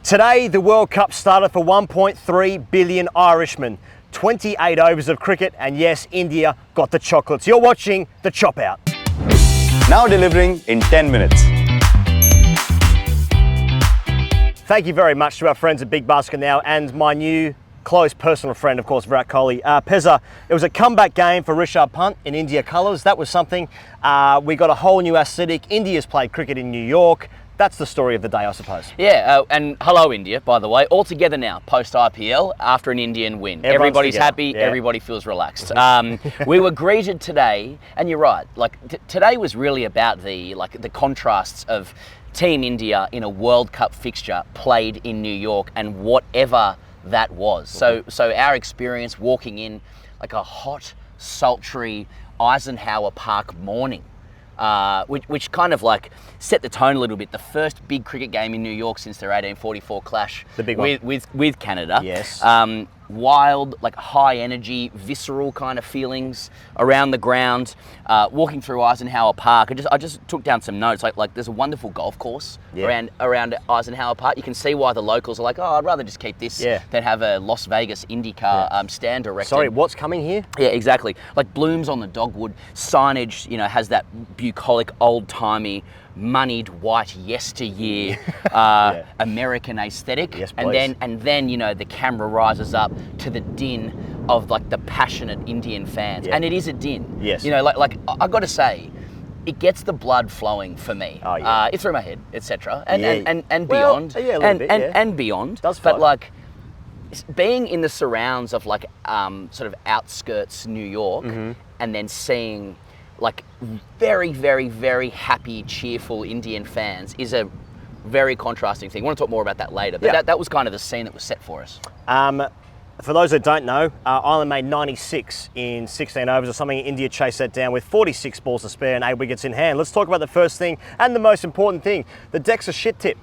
Today, the World Cup started for 1.3 billion Irishmen, 28 overs of cricket, and yes, India got the chocolates. You're watching The Chop Out. Now delivering in 10 minutes. Thank you very much to our friends at Big Basket Now and my new close personal friend, of course, Virat Kohli. Pezza, it was a comeback game for Rishabh Pant in India colours. That was something. We got a whole new aesthetic. India's played cricket in New York. That's the story of the day, I suppose. Yeah, and hello India, by the way. All together now, post-IPL, after an Indian win. Everybody's together. Happy, Yeah. Everybody feels relaxed. We were greeted today, and you're right, today was really about the contrasts of Team India in a World Cup fixture played in New York and whatever that was. So our experience walking in like a hot, sultry Eisenhower Park morning, which kind of like set the tone a little bit. The first big cricket game in New York since their 1844 clash The big one. with Canada. Yes. Wild, like high energy, visceral kind of feelings around the ground. Walking through Eisenhower Park, I just took down some notes. Like there's a wonderful golf course around Eisenhower Park. You can see why the locals are like, oh, I'd rather just keep this than have a Las Vegas IndyCar stand erected. Sorry, what's coming here? Yeah, exactly. Like blooms on the dogwood, signage, has that bucolic, old-timey, moneyed white yesteryear American aesthetic. Yes, and please. then the camera rises up to the din of like the passionate Indian fans. Yeah. And it is a din. Yes. Like I got to say, it gets the blood flowing for me. Oh, yeah. It's through my head, etc. And Well, beyond. yeah, a little bit, yeah. And beyond. Does but flow. like being in the surrounds of like sort of outskirts New York and then seeing like very, very, very happy, cheerful Indian fans is a very contrasting thing. I want to talk more about that later, but that was kind of the scene that was set for us. For those that don't know, Ireland made 96 in 16 overs or something. India chased that down with 46 balls to spare and 8 wickets in hand. Let's talk about the first thing and the most important thing. The deck's a shit tip.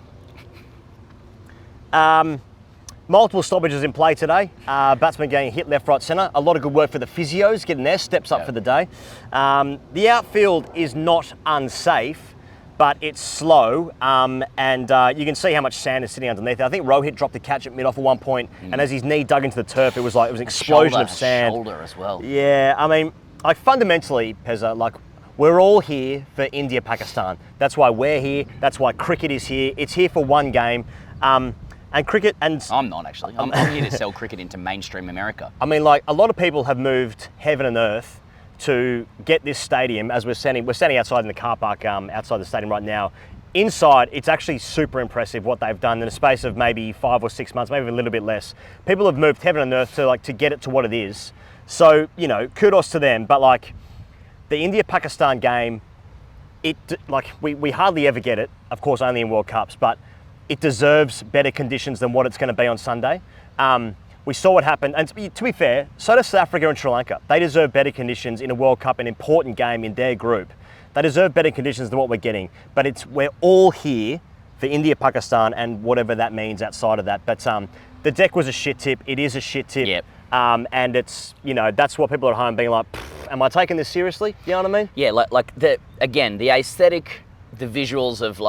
Multiple stoppages in play today. Batsmen getting hit left, right, centre. A lot of good work for the physios, getting their steps up for the day. The outfield is not unsafe, but it's slow, and you can see how much sand is sitting underneath it. I think Rohit dropped the catch at mid-off at one point, and as his knee dug into the turf, it was an explosion of sand. Shoulder as well. Yeah, I mean, fundamentally, Pezza, we're all here for India-Pakistan. That's why we're here. That's why cricket is here. It's here for one game. And cricket and... I'm not actually. I'm here to sell cricket into mainstream America. I mean, a lot of people have moved heaven and earth to get this stadium as we're standing outside in the car park outside the stadium right now. Inside, it's actually super impressive what they've done in a space of maybe 5 or 6 months, maybe a little bit less. People have moved heaven and earth to get it to what it is. So, kudos to them. But the India-Pakistan game, we hardly ever get it, of course only in World Cups, but it deserves better conditions than what it's going to be on Sunday. We saw what happened, and to be fair, so does South Africa and Sri Lanka. They deserve better conditions in a World Cup, an important game in their group. They deserve better conditions than what we're getting. But we're all here for India, Pakistan, and whatever that means outside of that. But the deck was a shit tip. It is a shit tip. Yep. And it's, that's what people at home being like, am I taking this seriously? You know what I mean? Yeah, the aesthetic, the visuals of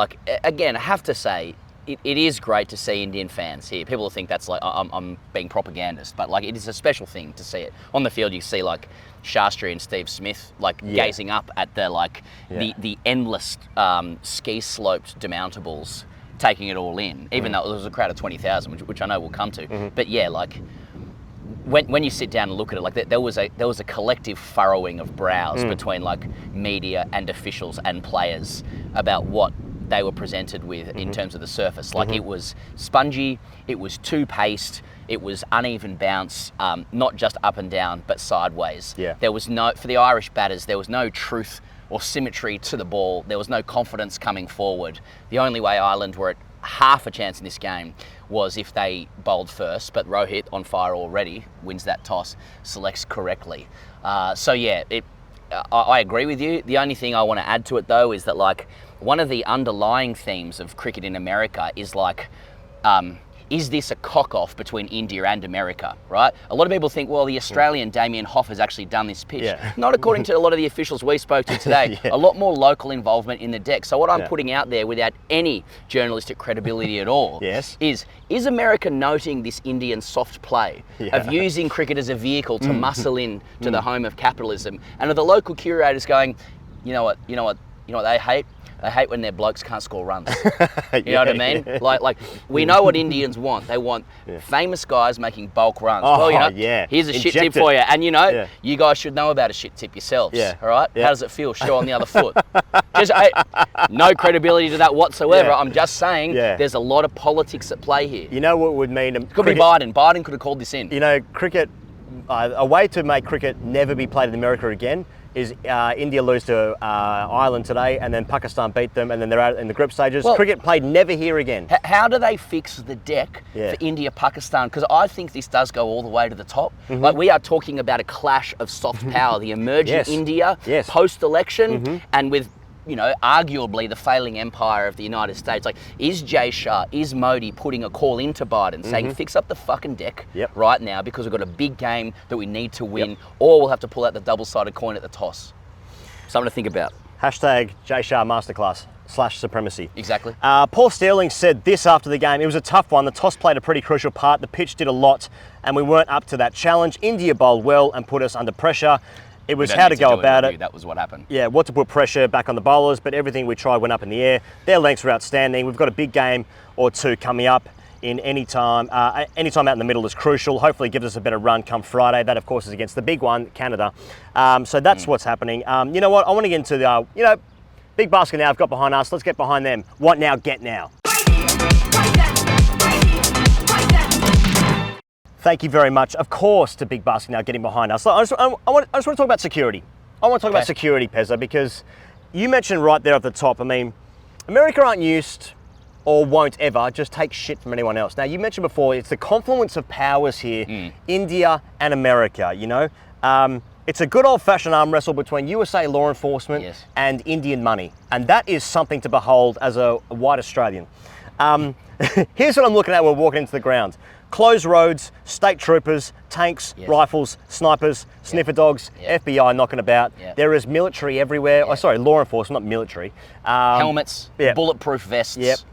again, I have to say, it is great to see Indian fans here. People think that's I'm being propagandist, but it is a special thing to see it. On the field, you see Shastri and Steve Smith gazing up at the endless ski-sloped demountables, taking it all in, even though it was a crowd of 20,000, which I know we'll come to. But yeah, when you sit down and look at it, there was a collective furrowing of brows between media and officials and players about what they were presented with in terms of the surface. It was spongy, it was two-paced, it was uneven bounce, not just up and down, but sideways. Yeah. There was for the Irish batters, there was no truth or symmetry to the ball. There was no confidence coming forward. The only way Ireland were at half a chance in this game was if they bowled first, but Rohit, on fire already, wins that toss, selects correctly. I agree with you. The only thing I want to add to it, though, is that one of the underlying themes of cricket in America is is this a cock-off between India and America, right? A lot of people think, well, the Australian Damien Hoff has actually done this pitch. Yeah. Not according to a lot of the officials we spoke to today. Yeah. A lot more local involvement in the deck. So what I'm putting out there without any journalistic credibility at all is America noting this Indian soft play of using cricket as a vehicle to muscle in to the home of capitalism, and are the local curators going, you know what they hate? They hate when their blokes can't score runs. You know what I mean? Like we know what Indians want. They want famous guys making bulk runs. Oh, well, here's a shit tip for you. And you guys should know about a shit tip yourselves. Yeah. All right? How does it feel? Show on the other foot. Just no credibility to that whatsoever. I'm just saying there's a lot of politics at play here. You know what would mean? Could be Biden. Biden could have called this in. You know, cricket, a way to make cricket never be played in America again is India lose to Ireland today, and then Pakistan beat them, and then they're out in the group stages. Well, cricket played never here again. How do they fix the deck for India-Pakistan? Because I think this does go all the way to the top. Like, we are talking about a clash of soft power, the emerging India post-election, and with arguably the failing empire of the United States. Like, is Jay Shah, is Modi putting a call into Biden saying, fix up the fucking deck right now because we've got a big game that we need to win, or we'll have to pull out the double-sided coin at the toss? Something to think about. Hashtag Jay Shah Masterclass / supremacy. Exactly. Paul Sterling said this after the game. It was a tough one. The toss played a pretty crucial part. The pitch did a lot, and we weren't up to that challenge. India bowled well and put us under pressure. It was how to go about it. That was what happened. Yeah, what to put pressure back on the bowlers, but everything we tried went up in the air. Their lengths were outstanding. We've got a big game or two coming up in any time. Any time out in the middle is crucial. Hopefully it gives us a better run come Friday. That, of course, is against the big one, Canada. So that's what's happening. You know what? I want to get into the, big basket now I've got behind us. Let's get behind them. What now, get now. Thank you very much, of course, to Big Basket now getting behind us. I just want to talk about security. I want to talk about security, Pezza, because you mentioned right there at the top, I mean, America aren't used or won't ever just take shit from anyone else. Now, you mentioned before, it's the confluence of powers here, India and America, It's a good old-fashioned arm wrestle between USA law enforcement and Indian money. And that is something to behold as a white Australian. Here's what I'm looking at when we're walking into the ground. Closed roads, state troopers, tanks, rifles, snipers, sniffer dogs, FBI knocking about. There is military everywhere. Oh, sorry, law enforcement, not military. Helmets, bulletproof vests.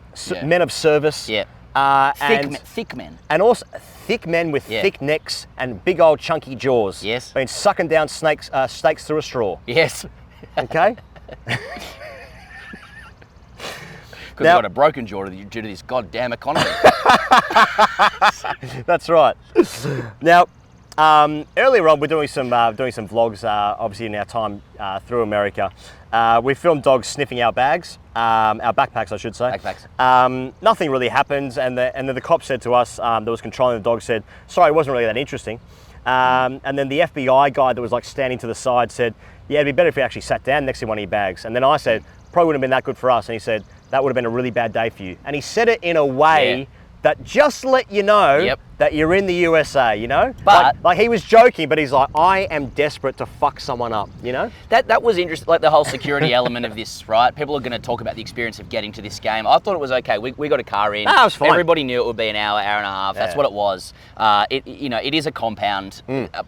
Men of service. Thick men. And also thick men with thick necks and big old chunky jaws. Yes. Been sucking down steaks through a straw. Yes. Okay? Because we've got a broken jaw due to this goddamn economy. That's right. Now, earlier on, we're doing some vlogs, obviously in our time through America. We filmed dogs sniffing our bags, our backpacks, I should say. Backpacks. Nothing really happened, and then the cop said to us, that was controlling the dog, said, "Sorry, it wasn't really that interesting." And then the FBI guy that was like standing to the side said, "Yeah, it'd be better if we actually sat down next to one of your bags." And then I said, "Probably wouldn't have been that good for us." And he said, "That would have been a really bad day for you." And he said it in a way that just let you know that you're in the USA, But like he was joking, but he's like, "I am desperate to fuck someone up," That was interesting, like the whole security element of this, right? People are going to talk about the experience of getting to this game. I thought it was okay. We got a car in. It was fine. Everybody knew it would be an hour and a half. That's what it was. It is a compound,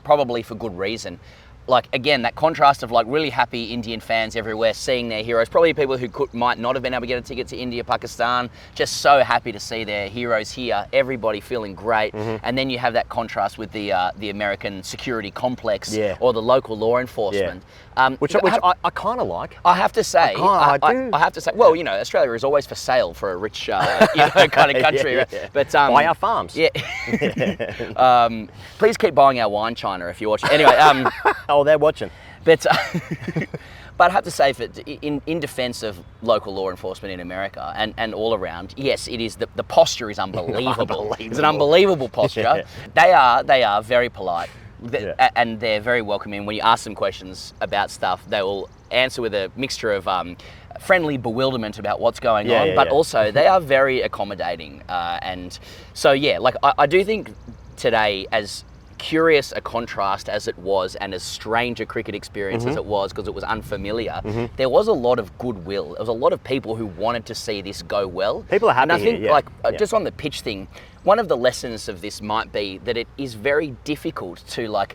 probably for good reason. Like, again, that contrast of like really happy Indian fans everywhere seeing their heroes, probably people who might not have been able to get a ticket to India, Pakistan, just so happy to see their heroes here, everybody feeling great. And then you have that contrast with the American security complex or the local law enforcement. Which I kind of like. I have to say, I have to say, well, Australia is always for sale for a rich, kind of country. But buy our farms. Please keep buying our wine, China, if you're watching. Anyway. Oh, they're watching. But I have to say, in defence of local law enforcement in America and all around, yes, it is the posture is unbelievable. It's an unbelievable posture. They are very polite. And they're very welcoming. When you ask them questions about stuff, they will answer with a mixture of friendly bewilderment about what's going on, but also they are very accommodating. And so, like I do think today, as curious a contrast as it was, and as strange a cricket experience as it was, because it was unfamiliar, there was a lot of goodwill. There was a lot of people who wanted to see this go well. People are happy. And I think, here, just on the pitch thing, one of the lessons of this might be that it is very difficult to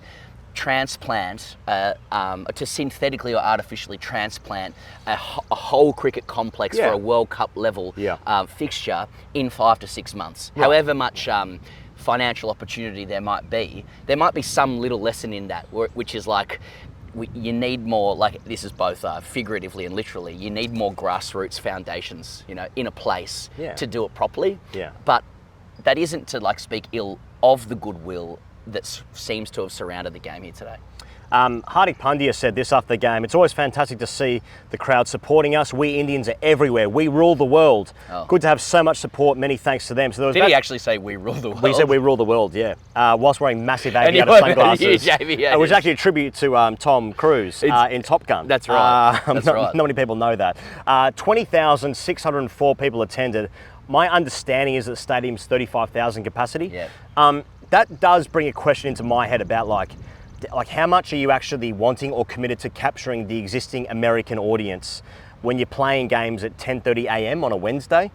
transplant, to synthetically or artificially transplant a whole cricket complex for a World Cup level fixture in 5 to 6 months. Right. However much financial opportunity there might be some little lesson in that, which is you need more, this is both figuratively and literally, you need more grassroots foundations, in a place to do it properly. Yeah. But that isn't to speak ill of the goodwill that seems to have surrounded the game here today. Hardik Pandya said this after the game: "It's always fantastic to see the crowd supporting us. We Indians are everywhere. We rule the world. Good to have so much support. Many thanks to them." So there was Did he actually say we rule the world? We said we rule the world, yeah. Whilst wearing massive aviator sunglasses, which is actually a tribute to Tom Cruise in Top Gun. That's right. Not many people know that. 20,604 people attended. My understanding is that the stadium's 35,000 capacity. Yeah. That does bring a question into my head about how much are you actually wanting or committed to capturing the existing American audience when you're playing games at 10:30 a.m. on a Wednesday,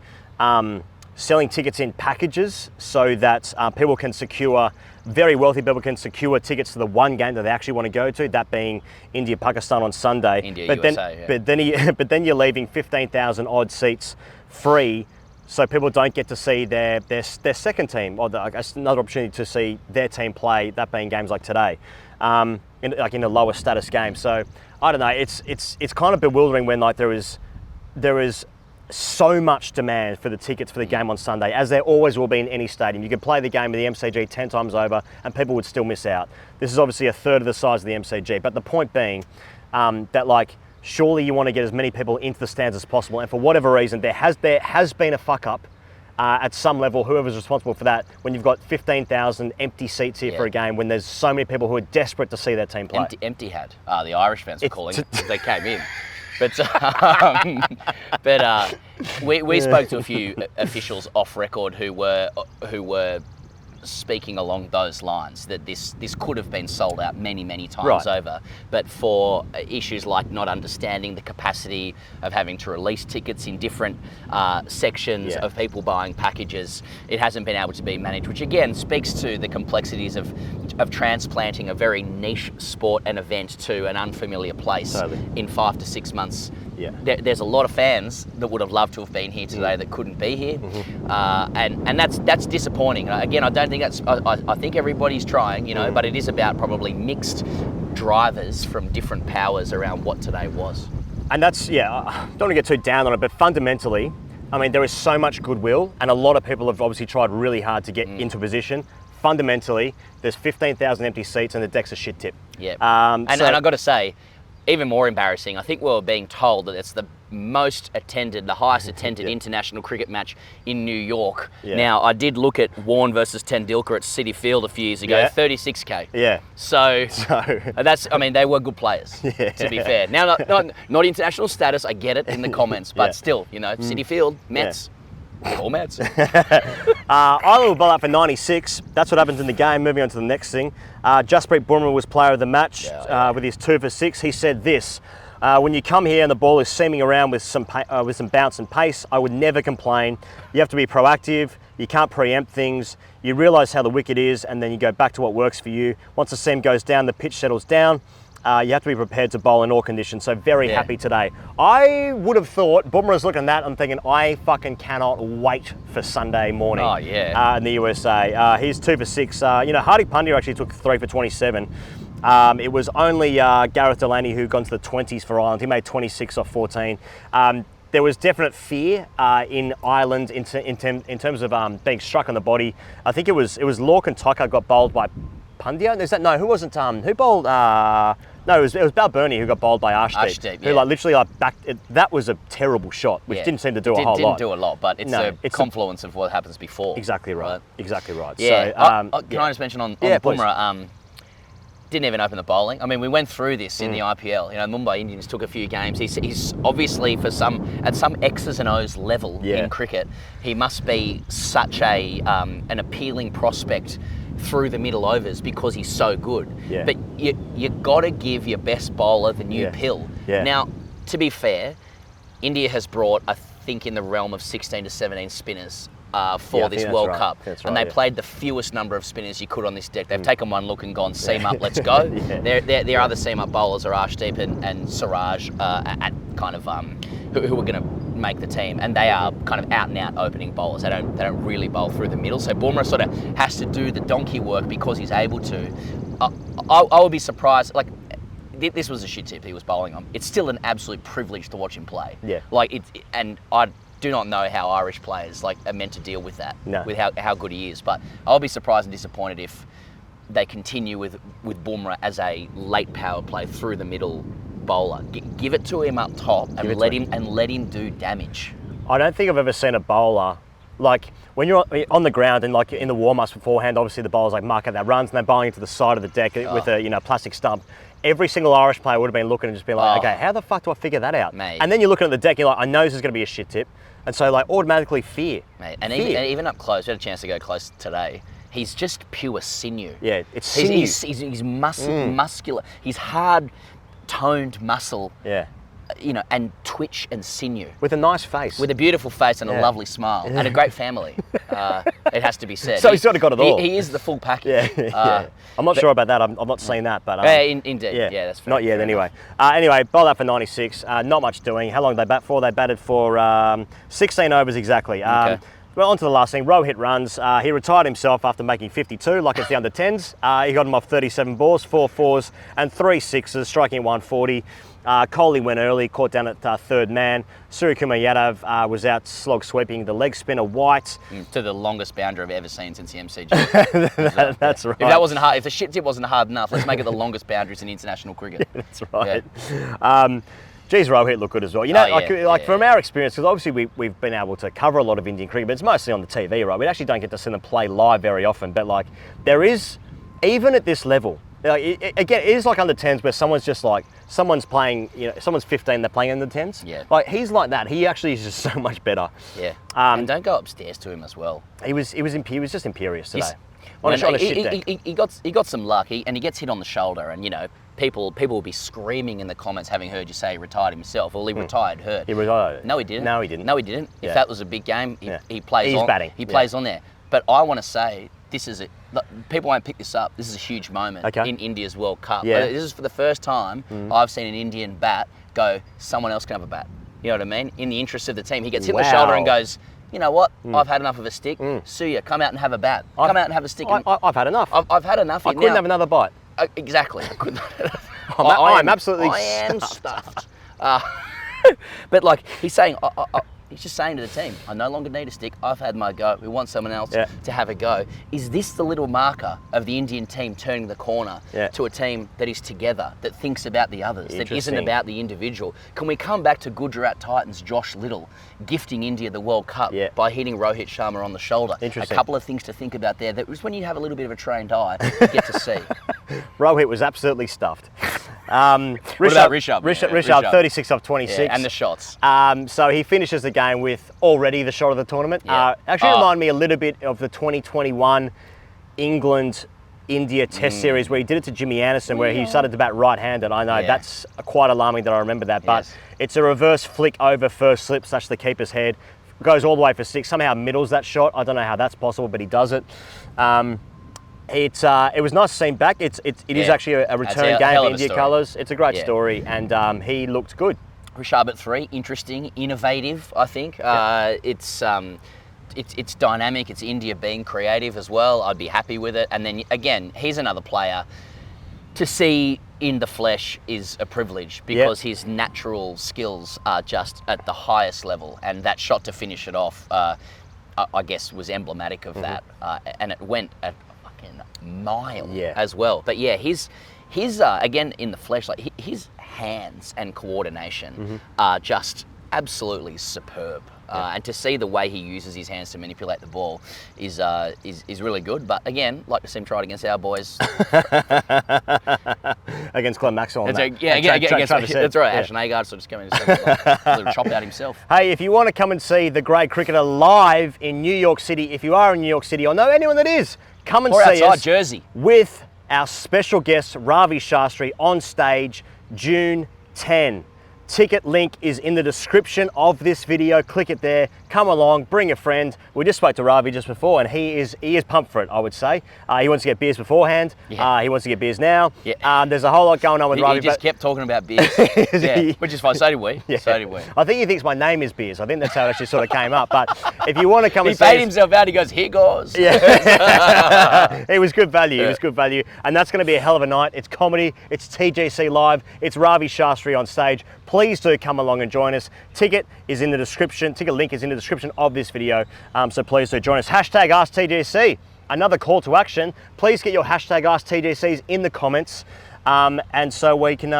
selling tickets in packages so that very wealthy people can secure tickets to the one game that they actually want to go to, that being India-Pakistan on Sunday. But then you're leaving 15,000 odd seats free, so people don't get to see their second team, or another opportunity to see their team play, that being games like today, in a lower status game. So I don't know. It's kind of bewildering when there is so much demand for the tickets for the game on Sunday, as there always will be in any stadium. You could play the game at the MCG 10 times over, and people would still miss out. This is obviously a third of the size of the MCG, but the point being that surely you want to get as many people into the stands as possible, and for whatever reason, there has been a fuck up at some level, whoever's responsible for that, when you've got 15,000 empty seats here for a game, when there's so many people who are desperate to see their team play. Empty had. The Irish fans were calling it. They came in. But we spoke to a few officials off record who were speaking along those lines, that this could have been sold out many times over, but for issues like not understanding the capacity of having to release tickets in different sections of people buying packages, it hasn't been able to be managed, which again speaks to the complexities of transplanting a very niche sport and event to an unfamiliar place in 5 to 6 months. Yeah. There's a lot of fans that would have loved to have been here today that couldn't be here, and that's disappointing. Again, I don't think I think everybody's trying, but it is about probably mixed drivers from different powers around what today was. And that's, I don't want to get too down on it, but fundamentally, I mean, there is so much goodwill, and a lot of people have obviously tried really hard to get into position. Fundamentally, there's 15,000 empty seats and the deck's a shit tip. Yeah. And I've got to say, even more embarrassing, I think we were being told that it's the the highest attended international cricket match in New York. Yeah. Now, I did look at Warne versus Tendulkar at City Field a few years ago, 36K. Yeah. So that's, I mean, they were good players, to be fair. Now, not international status, I get it in the comments, but still, City Field, Mets. All Mets. Ireland will bowl out for 96. That's what happens in the game. Moving on to the next thing. Jasprit Bumrah was player of the match with his 2 for 6. He said this: when you come here and the ball is seaming around with some bounce and pace, I would never complain. You have to be proactive. You can't preempt things. You realise how the wicket is, and then you go back to what works for you. Once the seam goes down, the pitch settles down. You have to be prepared to bowl in all conditions. So very happy today. I would have thought, Bumrah's looking at that, I'm thinking, I fucking cannot wait for Sunday morning in the USA. He's 2 for 6. Hardik Pandya actually took 3 for 27. It was only Gareth Delaney who got to the 20s for Ireland. He made 26 off 14. There was definite fear in Ireland in terms of being struck on the body. I think it was Lorcan Tucker got bowled by Pandya. Who wasn't? Who bowled? No, it was Balbirnie who got bowled by Arshdeep, who literally backed it. That was a terrible shot, which didn't seem to do a whole lot. Didn't do a lot, but it's a confluence of what happens before. Exactly right. Exactly right. Yeah. So, can I just mention on Bumrah? Didn't even open the bowling. I mean, we went through this in the IPL. Mumbai Indians took a few games. He's obviously at some X's and O's level in cricket, he must be such an appealing prospect through the middle overs because he's so good. Yeah. But you got to give your best bowler the new pill. Yeah. Now, to be fair, India has brought, I think, in the realm of 16 to 17 spinners for this World Cup. And they played the fewest number of spinners you could on this deck. They've taken one look and gone, seam up, let's go. Their other seam up bowlers are Arshdeep and Siraj at kind of who are going to make the team, and they are kind of out and out opening bowlers. They don't really bowl through the middle. So Bumrah sort of has to do the donkey work because he's able to. I would be surprised. Like, this was a shit tip he was bowling on. It's still an absolute privilege to watch him play. Yeah. Like and I do not know how Irish players are meant to deal with that, with how good he is. But I'll be surprised and disappointed if they continue with Bumrah as a late power play through the middle bowler. Give it to him up top and let him do damage. I don't think I've ever seen a bowler like when you're on the ground and like in the warm-ups beforehand. Obviously the bowlers like mark out their runs and they're bowling into the side of the deck with a plastic stump. Every single Irish player would have been looking and just been like, okay, how the fuck do I figure that out? Mate. And then you're looking at the deck and you're like, I know this is going to be a shit tip. And so like automatically fear. Mate. And even up close, we had a chance to go close today. He's just pure sinew. Yeah, it's sinew. He's muscular. He's hard-toned muscle. Yeah. And twitch and sinew. With a nice face. With a beautiful face and a lovely smile. And a great family, it has to be said. So he's sort of got it all. He is the full package. Yeah. I'm not sure about that. I've not seen that. But indeed. Yeah, that's fair. Not yet, anyway. Anyway, bowled out for 96. Not much doing. How long did they bat for? They batted for 16 overs exactly. Okay. Well, on to the last thing. Rohit Runs. He retired himself after making 52, like it's the under 10s. He got him off 37 balls, 4 4s, and 3 6s, striking 140. Kohli went early, caught down at third man. Suryakumar Yadav was out slog sweeping the leg spinner White. To the longest boundary I've ever seen since the MCG. That's right. If that wasn't hard, if the shit tip wasn't hard enough, let's make it the longest boundaries in international cricket. That's right. Yeah. Geez, Rohit looked good as well. From our experience, because obviously we've been able to cover a lot of Indian cricket, but it's mostly on the TV, right? We actually don't get to see them play live very often. But like, there is, even at this level, again, it is like under 10s where someone's playing, someone's 15, they're playing under 10s. Yeah. Like, he's like that. He actually is just so much better. Yeah. And don't go upstairs to him as well. He was just imperious today. On a shit deck. He got some luck, and he gets hit on the shoulder, and people will be screaming in the comments having heard you say he retired himself. Well, he retired hurt. He retired. No, he didn't. No, he didn't. No, he didn't. Yeah. If that was a big game, he plays He's on. batting. He plays on there. But I want to say this is people won't pick this up. This is a huge moment in India's World Cup. Yeah. This is for the first time I've seen an Indian bat go, someone else can have a bat. You know what I mean? In the interest of the team. He gets hit on the shoulder and goes, you know what? I've had enough of a stick. Suya, come out and have a bat. Come out and have a stick. I've had enough. I've had enough. I couldn't have another bite. Exactly. I couldn't. I'm absolutely I am stuffed. But like he's saying, he's just saying to the team, I no longer need a stick. I've had my go. We want someone else to have a go. Is this the little marker of the Indian team turning the corner to a team that is together, that thinks about the others, that isn't about the individual? Can we come back to Gujarat Titans Josh Little gifting India the World Cup by hitting Rohit Sharma on the shoulder? A couple of things to think about there. That was when you have a little bit of a trained eye, you get to see. Rohit was absolutely stuffed. What about Rishabh? Rishabh, 36 off 26. Yeah, and the shots. So he finishes the game with already the shot of the tournament. Actually reminded me a little bit of the 2021 England-India Test Series where he did it to Jimmy Anderson where he started to bat right-handed. I know, that's quite alarming that I remember that. But it's a reverse flick over first slip, such the keeper's head. Goes all the way for 6, somehow middles that shot. I don't know how that's possible, but he does it. It was nice to see him back. It is actually a return game for India colours. It's a great story, and he looked good. Rishabh at 3, interesting, innovative. I think it's dynamic. It's India being creative as well. I'd be happy with it. And then again, he's another player to see in the flesh is a privilege because his natural skills are just at the highest level, and that shot to finish it off, I guess, was emblematic of that, and it went a fucking mile as well. But yeah, his again in the flesh, like his hands and coordination are just absolutely superb. And to see the way he uses his hands to manipulate the ball is really good. But again, like to see him try it against our boys. Against Glenn Maxwell. That's right. Ashton Agard sort of just come in and a little chop out himself. Hey, if you want to come and see the great cricketer live in New York City, if you are in New York City or know anyone that is, come and Or see outside us Jersey. with our special guest, Ravi Shastri, on stage June 10. Ticket link is in the description of this video. Click it there. Come along, bring a friend. We just spoke to Ravi just before, and he is pumped for it, I would say. He wants to get beers beforehand. Yeah. He wants to get beers now. Yeah. There's a whole lot going on with Ravi. He just kept talking about beers. Which is fine. So did we. Yeah. So did we. I think he thinks my name is Beers. I think that's how it actually sort of came up. But if you want to come He and see paid us- himself out. He goes, here goes. Yeah. It was good value. Yeah. It was good value. And that's going to be a hell of a night. It's comedy. It's TGC Live. It's Ravi Shastri on stage. Please do come along and join us. Ticket is in the description. Ticket link is in the description of this video. So please do join us. Hashtag AskTGC. Another call to action. Please get your hashtag AskTGCs in the comments. And so we can,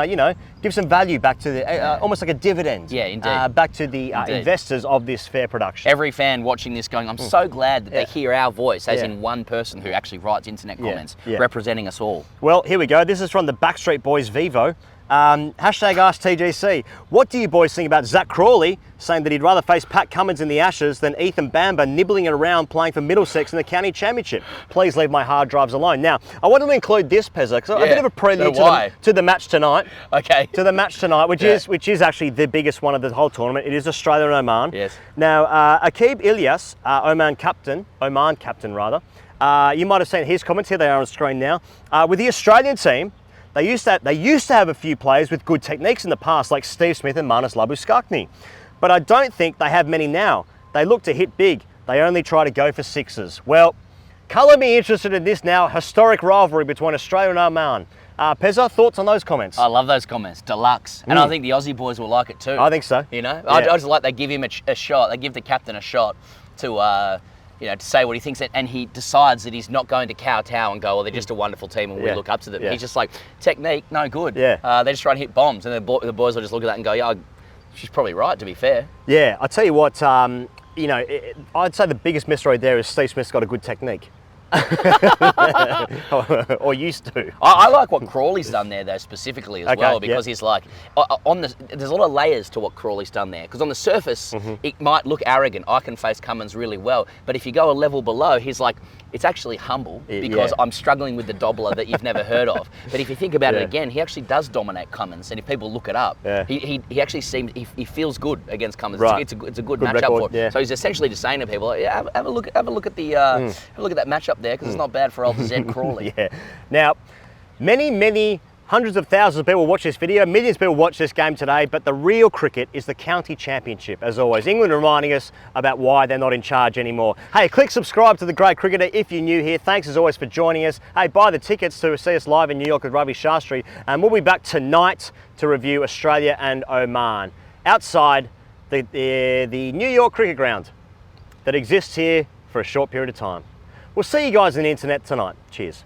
give some value back to the, almost like a dividend. Yeah, indeed. Back to the investors of this fair production. Every fan watching this going, I'm so glad that they hear our voice, as Yeah. in one person who actually writes internet comments, Yeah. representing us all. Well, here we go. This is from the Backstreet Boys Vivo. Hashtag AskTGC. What do you boys think about Zach Crawley saying that he'd rather face Pat Cummins in the Ashes than Ethan Bamber nibbling it around playing for Middlesex in the county championship? Please leave my hard drives alone. Now, I wanted to include this, Pezza, because a bit of a prelude to the match tonight. Okay. To the match tonight, which is actually the biggest one of the whole tournament. It is Australia and Oman. Yes. Now, Aqib Ilyas, Oman captain, you might have seen his comments here. They are on screen now. With the Australian team, they used to have a few players with good techniques in the past, like Steve Smith and Marnus Labuschagne. But I don't think they have many now. They look to hit big. They only try to go for sixes. Well, colour me interested in this now historic rivalry between Australia and Oman. Pezza, thoughts on those comments? I love those comments, deluxe. And I think the Aussie boys will like it too. I think so. You know, Yeah. I just like they give him a shot. They give the captain a shot to to say what he thinks, and he decides that he's not going to kowtow and go, well, they're just a wonderful team and we look up to them. Yeah. He's just like, technique, no good. Yeah. They just try to hit bombs, and the boys will just look at that and go, yeah, she's probably right, to be fair. Yeah, I tell you what, I'd say the biggest mystery there is Steve Smith's got a good technique. or used to. I like what Crawley's done there, though, specifically as well, because he's like, there's a lot of layers to what Crawley's done there. Because on the surface, it might look arrogant. I can face Cummins really well. But if you go a level below, he's like, it's actually humble because I'm struggling with the doubler that you've never heard of. But if you think about it again, he actually does dominate Cummins. And if people look it up, he actually seems, he feels good against Cummins. Right. It's a good matchup for him. Yeah. So he's essentially just saying to people, have a look at that matchup there, because it's not bad for old Zed Crawley. Yeah. Now, many hundreds of thousands of people watch this video, millions of people watch this game today, but the real cricket is the county championship, as always. England reminding us about why they're not in charge anymore. Hey, click subscribe to The Great Cricketer if you're new here. Thanks as always for joining us. Hey, buy the tickets to see us live in New York with Ravi Shastri, and we'll be back tonight to review Australia and Oman outside the New York cricket ground that exists here for a short period of time. We'll see you guys on the internet tonight. Cheers.